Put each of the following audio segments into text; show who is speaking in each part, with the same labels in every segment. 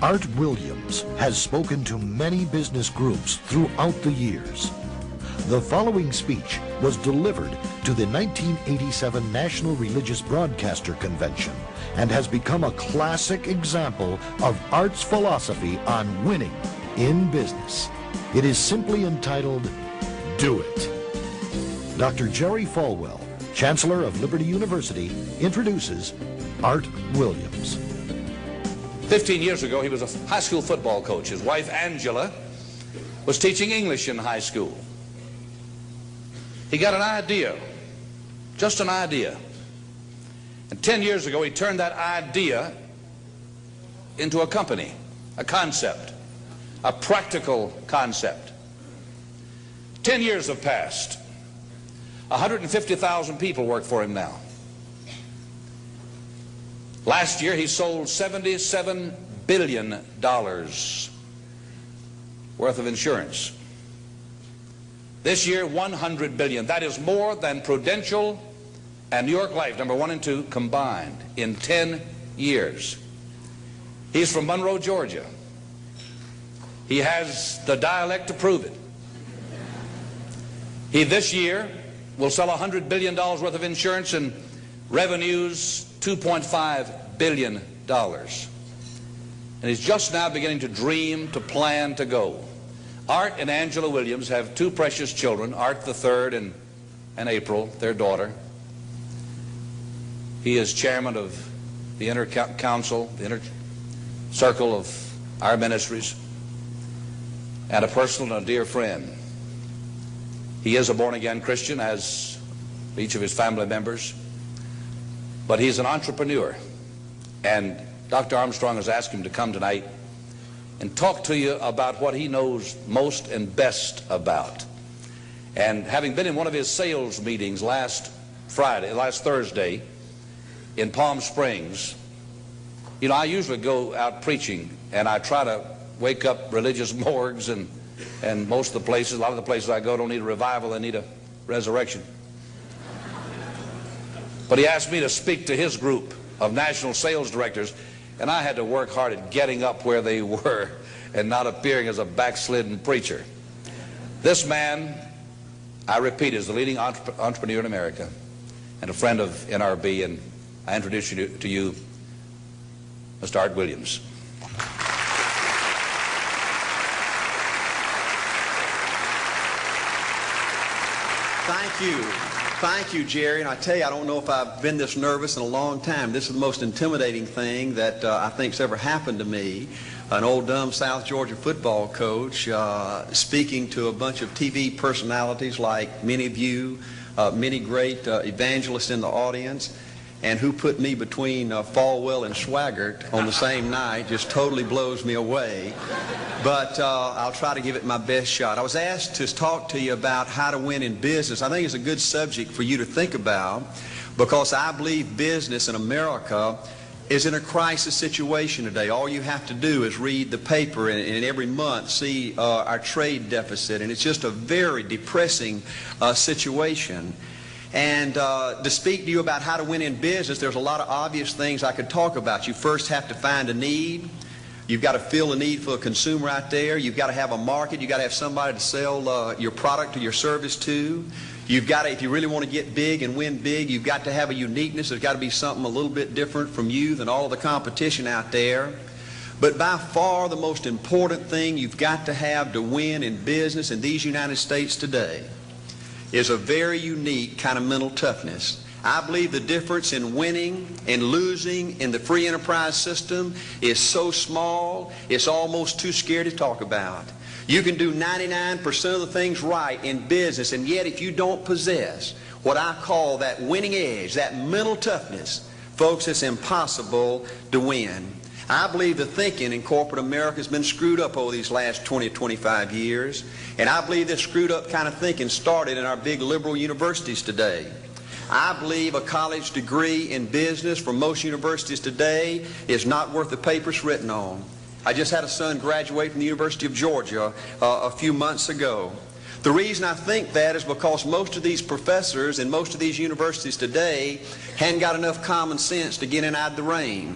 Speaker 1: Art Williams has spoken to many business groups throughout the years. The following speech was delivered to the 1987 National Religious Broadcaster Convention and has become a classic example of Art's philosophy on winning in business. It is simply entitled, Do It. Dr. Jerry Falwell, Chancellor of Liberty University, introduces Art Williams.
Speaker 2: 15 years ago, he was a high school football coach. His wife, Angela, was teaching English in high school. He got an idea, just an idea. And 10 years ago, he turned that idea into a company, a concept, a practical concept. 10 years have passed. 150,000 people work for him now. Last year, he sold $77 billion worth of insurance. This year, $100 billion. That is more than Prudential and New York Life, number 1 and 2, combined in 10 years. He's from Monroe, Georgia. He has the dialect to prove it. He this year will sell $100 billion worth of insurance and revenues $2.5 billion. And he's just now beginning to dream, to plan, to go. Art and Angela Williams have 2 precious children, Art the third and April, their daughter. He is chairman of the inner council, the inner circle of our ministries, and a personal and a dear friend. He is a born-again Christian, as each of his family members, but he's an entrepreneur. And Dr. Armstrong has asked him to come tonight and talk to you about what he knows most and best about. And having been in one of his sales meetings last Thursday in Palm Springs, you know, I usually go out preaching and I try to wake up religious morgues, and most of the places, a lot of the places I go don't need a revival, they need a resurrection. But he asked me to speak to his group of national sales directors, and I had to work hard at getting up where they were and not appearing as a backslidden preacher. This man, I repeat, is the leading entrepreneur in America and a friend of NRB, and I introduce you to you, Mr. Art Williams.
Speaker 3: Thank you. Thank you, Jerry. And I tell you, I don't know if I've been this nervous in a long time. This is the most intimidating thing that I think's ever happened to me. An old dumb South Georgia football coach speaking to a bunch of TV personalities like many of you, many great evangelists in the audience, and who put me between Falwell and Swaggart on the same night just totally blows me away. But I'll try to give it my best shot. I was asked to talk to you about how to win in business. I think it's a good subject for you to think about, because I believe business in America is in a crisis situation today. All you have to do is read the paper and every month see our trade deficit, and it's just a very depressing situation. And to speak to you about how to win in business, there's a lot of obvious things I could talk about. You first have to find a need. You've got to fill a need for a consumer out there. You've got to have a market. You've got to have somebody to sell your product or your service to. You've got to, if you really want to get big and win big, you've got to have a uniqueness. There's got to be something a little bit different from you than all the competition out there. But by far the most important thing you've got to have to win in business in these United States today is a very unique kind of mental toughness. I believe the difference in winning and losing in the free enterprise system is so small, it's almost too scary to talk about. You can do 99% of the things right in business, and yet if you don't possess what I call that winning edge, that mental toughness, folks, it's impossible to win. I believe the thinking in corporate America has been screwed up over these last 20 or 25 years, and I believe this screwed up kind of thinking started in our big liberal universities today. I believe a college degree in business from most universities today is not worth the paper it's written on. I just had a son graduate from the University of Georgia a few months ago. The reason I think that is because most of these professors in most of these universities today hadn't got enough common sense to get in out of the rain.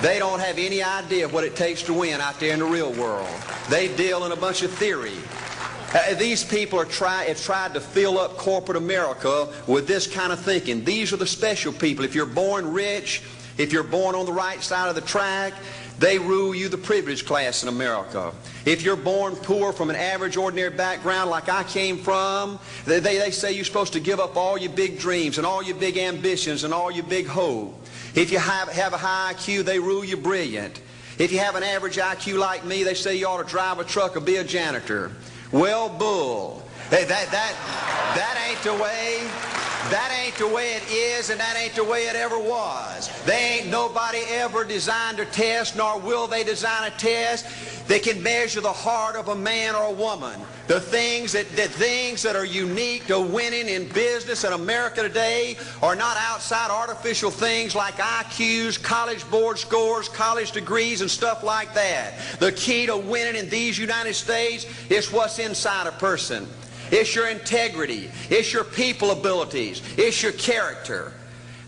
Speaker 3: They don't have any idea of what it takes to win out there in the real world. They deal in a bunch of theory. These people have tried to fill up corporate America with this kind of thinking. These are the special people. If you're born rich, if you're born on the right side of the track, they rule you, the privileged class in America. If you're born poor from an average, ordinary background like I came from, they say you're supposed to give up all your big dreams and all your big ambitions and all your big hope. If you have a high IQ, they rule you brilliant. If you have an average IQ like me, they say you ought to drive a truck or be a janitor. Well, bull. That ain't the way. That ain't the way it is, and that ain't the way it ever was. They ain't nobody ever designed a test, nor will they design a test that can measure the heart of a man or a woman. The things that are unique to winning in business in America today are not outside artificial things like IQs, college board scores, college degrees, and stuff like that. The key to winning in these United States is what's inside a person. It's your integrity. It's your people abilities. It's your character.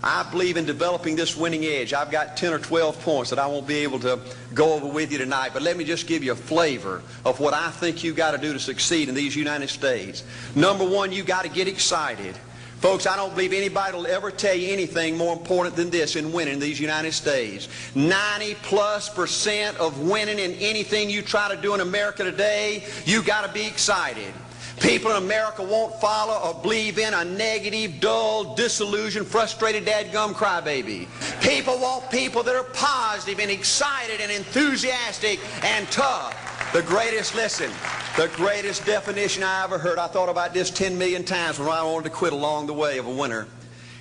Speaker 3: I believe in developing this winning edge. I've got 10 or 12 points that I won't be able to go over with you tonight, but let me just give you a flavor of what I think you've got to do to succeed in these United States. Number one, you've got to get excited. Folks, I don't believe anybody will ever tell you anything more important than this in winning in these United States. 90+% of winning in anything you try to do in America today, you've got to be excited. People in America won't follow or believe in a negative, dull, disillusioned, frustrated, dadgum crybaby. People want people that are positive and excited and enthusiastic and tough. The greatest definition I ever heard, I thought about this 10 million times when I wanted to quit along the way of a winner.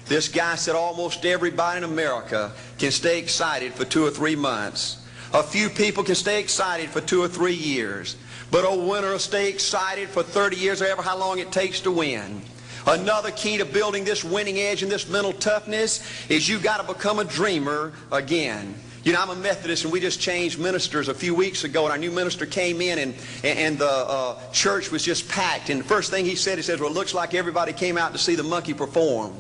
Speaker 3: This guy said almost everybody in America can stay excited for 2 or 3 months. A few people can stay excited for 2 or 3 years. But a winner will stay excited for 30 years or ever how long it takes to win. Another key to building this winning edge and this mental toughness is you've got to become a dreamer again. You know, I'm a Methodist, and we just changed ministers a few weeks ago, and our new minister came in, and the church was just packed. And the first thing he said, well, it looks like everybody came out to see the monkey perform.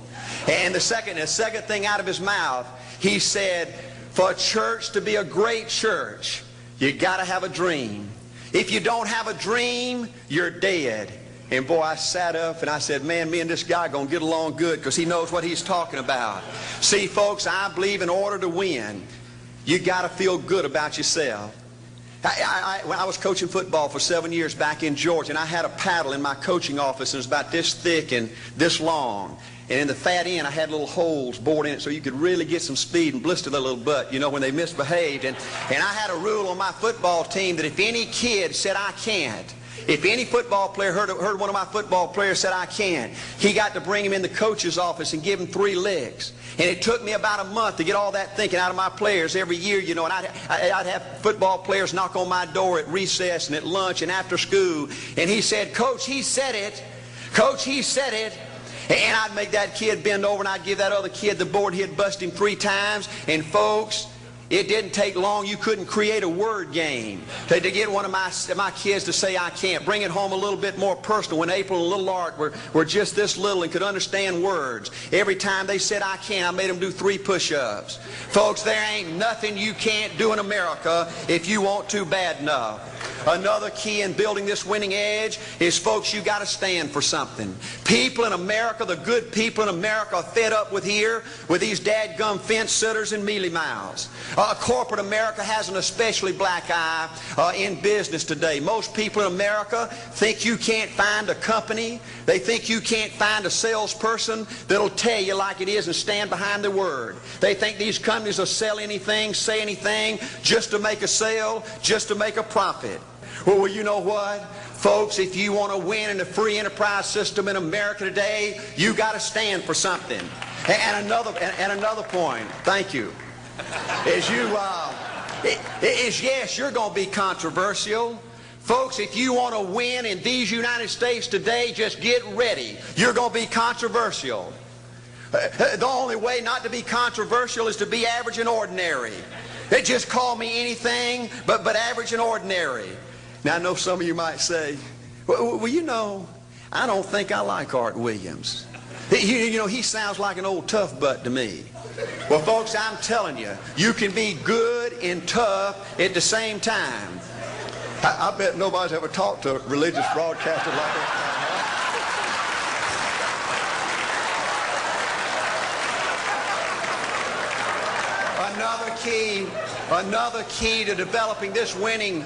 Speaker 3: And the second thing out of his mouth, he said, for a church to be a great church, you got to have a dream. If you don't have a dream, you're dead. And boy, I sat up and I said, man, me and this guy are going to get along good because he knows what he's talking about. See, folks, I believe in order to win, you got to feel good about yourself. When I was coaching football for 7 years back in Georgia, and I had a paddle in my coaching office, and it was about this thick and this long. And in the fat end, I had little holes bored in it so you could really get some speed and blister their little butt, you know, when they misbehaved. And I had a rule on my football team that if any kid said, I can't, if any football player heard one of my football players said, I can't, he got to bring him in the coach's office and give him 3 licks. And it took me about a month to get all that thinking out of my players every year, you know, and I'd have football players knock on my door at recess and at lunch and after school. And he said, Coach, he said it. Coach, he said it. And I'd make that kid bend over and I'd give that other kid the board. He'd bust him 3 times. And folks, it didn't take long. You couldn't create a word game to get one of my kids to say I can't. Bring it home a little bit more personal. When April and little Art were just this little and could understand words, every time they said I can't, I made them do 3 push-ups. Folks, there ain't nothing you can't do in America if you want to bad enough. Another key in building this winning edge is, folks, you got to stand for something. People in America, the good people in America, are fed up with these dadgum fence sitters and mealy mouths. Corporate America has an especially black eye in business today. Most people in America think you can't find a company. They think you can't find a salesperson that'll tell you like it is and stand behind their word. They think these companies will sell anything, say anything, just to make a sale, just to make a profit. Well, you know what? Folks, if you want to win in the free enterprise system in America today, you got to stand for something. And another point, thank you, is yes, you're going to be controversial. Folks, if you want to win in these United States today, just get ready. You're going to be controversial. The only way not to be controversial is to be average and ordinary. They just call me anything but average and ordinary. Now, I know some of you might say, well, you know, I don't think I like Art Williams. You know, he sounds like an old tough butt to me. Well, folks, I'm telling you, you can be good and tough at the same time.
Speaker 4: I bet nobody's ever talked to a religious broadcaster like that.
Speaker 3: Another key to developing this winning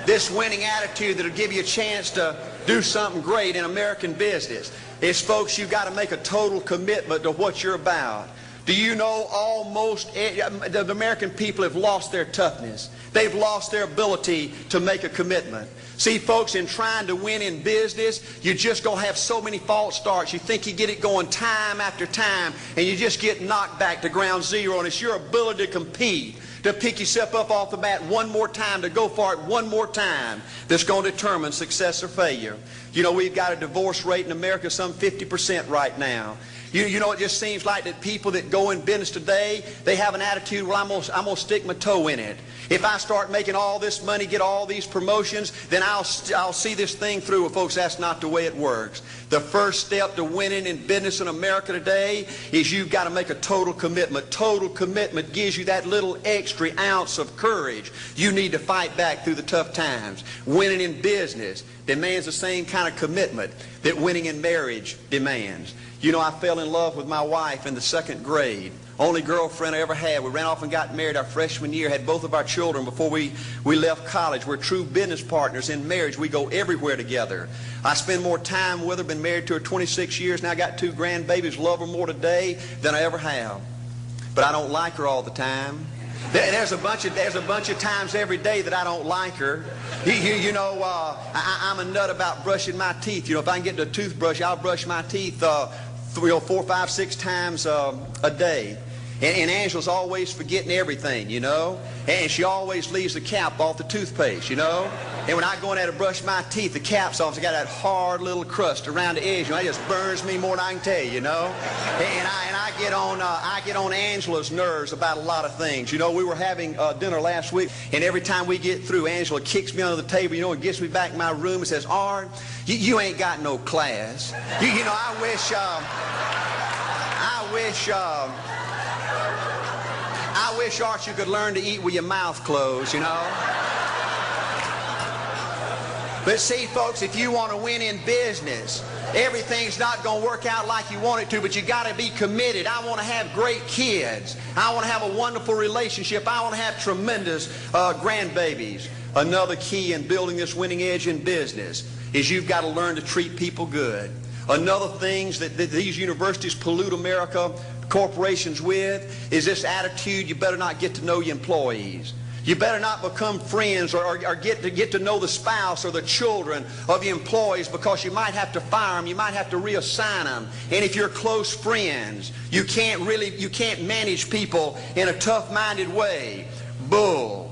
Speaker 3: attitude that'll give you a chance to do something great in American business is, folks, you've got to make a total commitment to what you're about. Do you know almost the American people have lost their toughness? They've lost their ability to make a commitment. See, folks, in trying to win in business, you're just going to have so many false starts. You think you get it going time after time, and you just get knocked back to ground zero, and it's your ability to compete, to pick yourself up off the mat one more time, to go for it one more time, that's going to determine success or failure. You know, we've got a divorce rate in America some 50% right now. You know, it just seems like that people that go in business today, they have an attitude, well, I'm gonna stick my toe in it. If I start making all this money, get all these promotions, then I'll see this thing through. Well, folks, that's not the way it works. The first step to winning in business in America today is you've got to make a total commitment. Total commitment gives you that little extra ounce of courage you need to fight back through the tough times. Winning in business demands the same kind of commitment that winning in marriage demands. You know, I fell in love with my wife in the 2nd grade. Only girlfriend I ever had. We ran off and got married our freshman year, had both of our children before we left college. We're true business partners in marriage. We go everywhere together. I spend more time with her, been married to her 26 years, now I got 2 grandbabies, love her more today than I ever have. But I don't like her all the time. There's a bunch of times every day that I don't like her. You know, I'm a nut about brushing my teeth. You know, if I can get the toothbrush, I'll brush my teeth 4, 5, 6 times a day. And Angela's always forgetting everything, you know. And she always leaves the cap off the toothpaste, you know. And when I go in there to brush my teeth, the cap's off. It's got that hard little crust around the edge. You know, it just burns me more than I can tell you, you know. And I get on Angela's nerves about a lot of things. You know, we were having dinner last week, and every time we get through, Angela kicks me under the table, you know, and gets me back in my room and says, "Art, you ain't got no class." You know, I wish, Art, you could learn to eat with your mouth closed, you know. But see, folks, if you want to win in business, everything's not going to work out like you want it to, but you got to be committed. I want to have great kids. I want to have a wonderful relationship. I want to have tremendous grandbabies. Another key in building this winning edge in business is you've got to learn to treat people good. Another thing that these universities pollute America, corporations with, is this attitude, you better not get to know your employees. You better not become friends or get to know the spouse or the children of your employees, because you might have to fire them, you might have to reassign them. And if you're close friends, you can't manage people in a tough-minded way. Bull.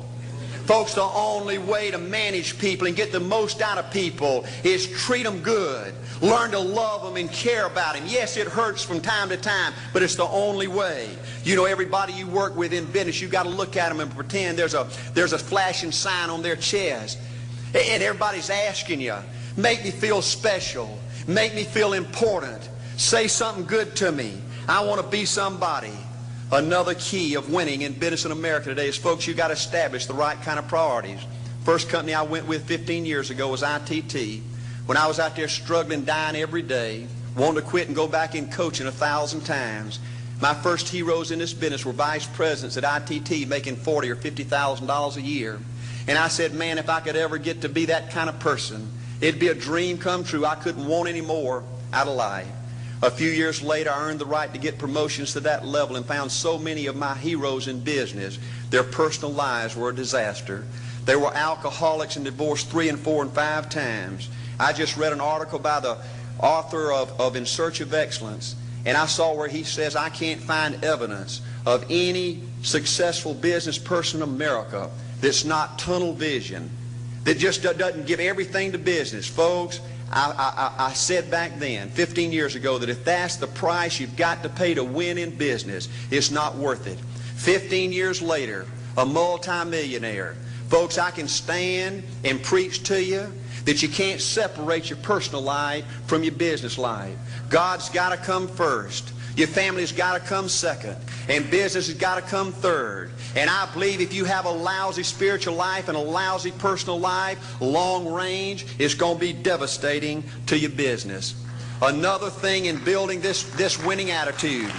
Speaker 3: Folks, the only way to manage people and get the most out of people is treat them good. Learn to love them and care about them. Yes, it hurts from time to time, but it's the only way. You know, everybody you work with in business, you've got to look at them and pretend there's a flashing sign on their chest. And everybody's asking you, make me feel special. Make me feel important. Say something good to me. I want to be somebody. Another key of winning in business in America today is, folks, you've got to establish the right kind of priorities. First company I went with 15 years ago was ITT. When I was out there struggling, dying every day, wanting to quit and go back in coaching 1,000 times, my first heroes in this business were vice presidents at ITT making $40,000 or $50,000 a year. And I said, man, if I could ever get to be that kind of person, it'd be a dream come true. I couldn't want any more out of life. A few years later, I earned the right to get promotions to that level and found so many of my heroes in business, their personal lives were a disaster. They were alcoholics and divorced 3 and 4 and 5 times. I just read an article by the author of In Search of Excellence, and I saw where he says, I can't find evidence of any successful business person in America that's not tunnel vision, that just doesn't give everything to business. Folks, I said back then, 15 years ago, that if that's the price you've got to pay to win in business, it's not worth it. 15 years later, a multimillionaire, Folks, I can stand and preach to you that you can't separate your personal life from your business life. God's got to come first. Your family's got to come second. And business has got to come third. And I believe if you have a lousy spiritual life and a lousy personal life, long range, it's going to be devastating to your business. Another thing in building this winning attitude.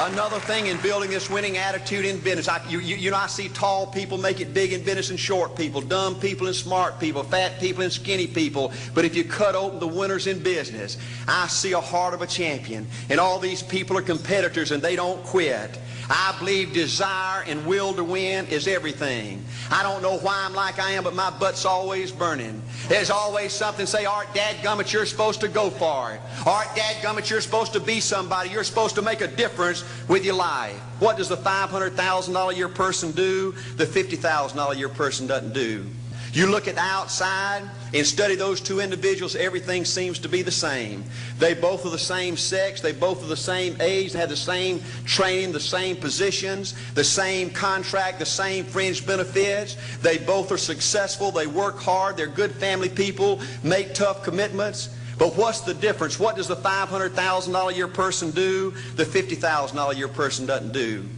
Speaker 3: Another thing in building this winning attitude in business. You know, I see tall people make it big in business and short people, dumb people and smart people, fat people and skinny people. But if you cut open the winners in business, I see a heart of a champion. And all these people are competitors and they don't quit. I believe desire and will to win is everything. I don't know why I'm like I am, but my butt's always burning. There's always something say, Art, dadgummit, you're supposed to go for it. Art, dadgummit, you're supposed to be somebody. You're supposed to make a difference with your life. What does the $500,000 a year person do? The $50,000 a year person doesn't do. You look at the outside and study those two individuals, everything seems to be the same. They both are the same sex, they both are the same age, they have the same training, the same positions, the same contract, the same fringe benefits. They both are successful, they work hard, they're good family people, make tough commitments. But what's the difference? What does the $500,000 a year person do? The $50,000 a year person doesn't do.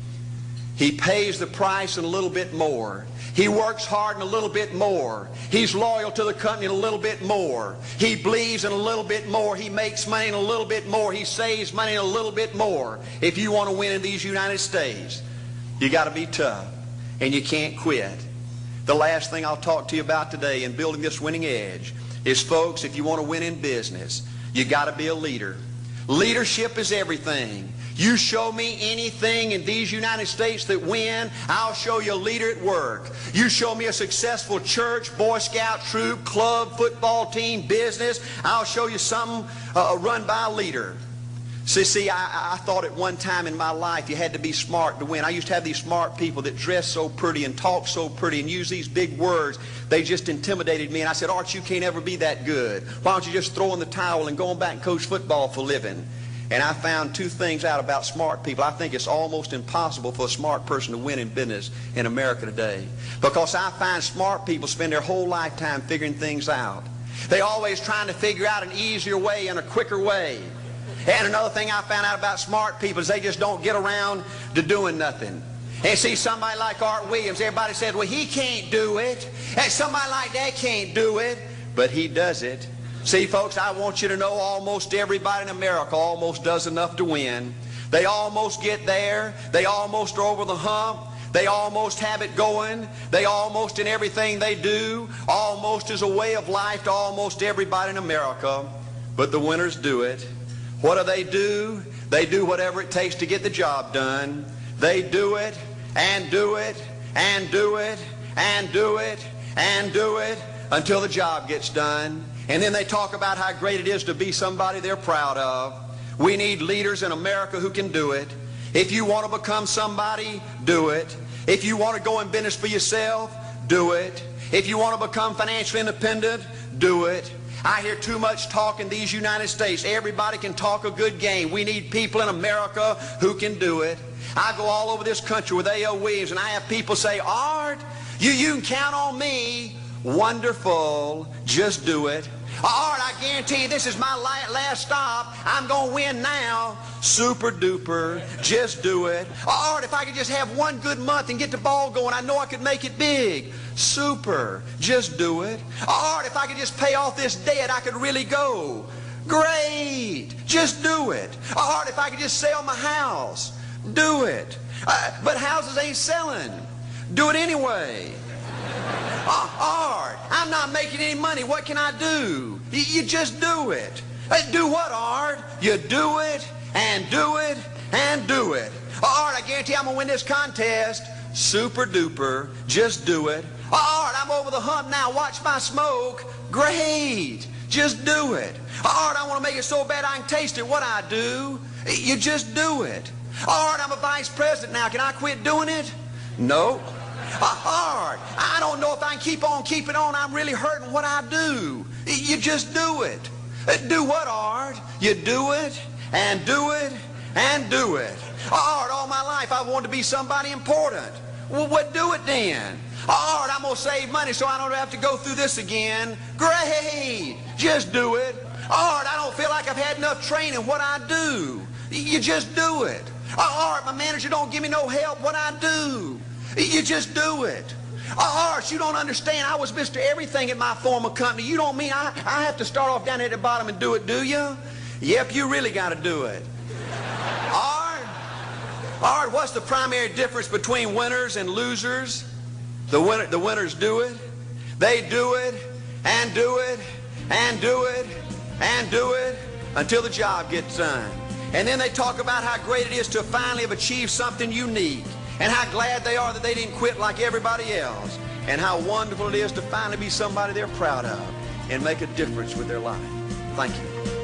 Speaker 3: He pays the price and a little bit more. He works hard and a little bit more. He's loyal to the company and a little bit more. He believes in a little bit more. He makes money and a little bit more. He saves money and a little bit more. If you want to win in these United States, you got to be tough and you can't quit. The last thing I'll talk to you about today in building this winning edge is, folks, if you want to win in business, you got to be a leader. Leadership is everything. You show me anything in these United States that win, I'll show you a leader at work. You show me a successful church, Boy Scout troop, club, football team, business, I'll show you something run by a leader. See, I thought at one time in my life you had to be smart to win. I used to have these smart people that dress so pretty and talk so pretty and use these big words. They just intimidated me. And I said, Art, you can't ever be that good. Why don't you just throw in the towel and go on back and coach football for a living? And I found two things out about smart people. I think it's almost impossible for a smart person to win in business in America today. Because I find smart people spend their whole lifetime figuring things out. They're always trying to figure out an easier way and a quicker way. And another thing I found out about smart people is they just don't get around to doing nothing. And see, somebody like Art Williams, everybody said, well, he can't do it. And somebody like that can't do it. But he does it. See, folks, I want you to know almost everybody in America almost does enough to win. They almost get there. They almost are over the hump. They almost have it going. They almost, in everything they do, almost is a way of life to almost everybody in America. But the winners do it. What do? They do whatever it takes to get the job done. They do it and do it and do it and do it and do it until the job gets done. And then they talk about how great it is to be somebody they're proud of. We need leaders in America who can do it. If you want to become somebody, do it. If you want to go in business for yourself, do it. If you want to become financially independent, do it. I hear too much talk in these United States. Everybody can talk a good game. We need people in America who can do it. I go all over this country with A.L. Williams, and I have people say, Art, you can count on me. Wonderful. Just do it. Art, I guarantee you this is my last stop. I'm going to win now. Super duper. Just do it. Art, if I could just have one good month and get the ball going, I know I could make it big. Super. Just do it. Art, if I could just pay off this debt, I could really go. Great. Just do it. Art, if I could just sell my house. Do it. But houses ain't selling. Do it anyway. Art, I'm not making any money. What can I do? You just do it. Do what, Art? You do it and do it and do it. Art, I guarantee I'm going to win this contest. Super duper. Just do it. Art, I'm over the hump now. Watch my smoke. Great. Just do it. Art, I want to make it so bad I can taste it. What I do? You just do it. Art, I'm a vice president now. Can I quit doing it? No. Art, I don't know if I can keep on keeping on. I'm really hurting. What I do? You just do it. Do what, Art? You do it and do it and do it. Art, all my life I wanted to be somebody important. Well, what do it then? Art, I'm going to save money so I don't have to go through this again. Great. Just do it. Art, I don't feel like I've had enough training. What I do? You just do it. Art, my manager don't give me no help. What I do? You just do it. Art, you don't understand. I was Mr. Everything at my former company. You don't mean I have to start off down at the bottom and do it, do you? Yep, you really got to do it. Art, what's the primary difference between winners and losers? The winners do it. They do it and do it and do it and do it until the job gets done. And then they talk about how great it is to finally have achieved something unique, and how glad they are that they didn't quit like everybody else, and how wonderful it is to finally be somebody they're proud of and make a difference with their life. Thank you.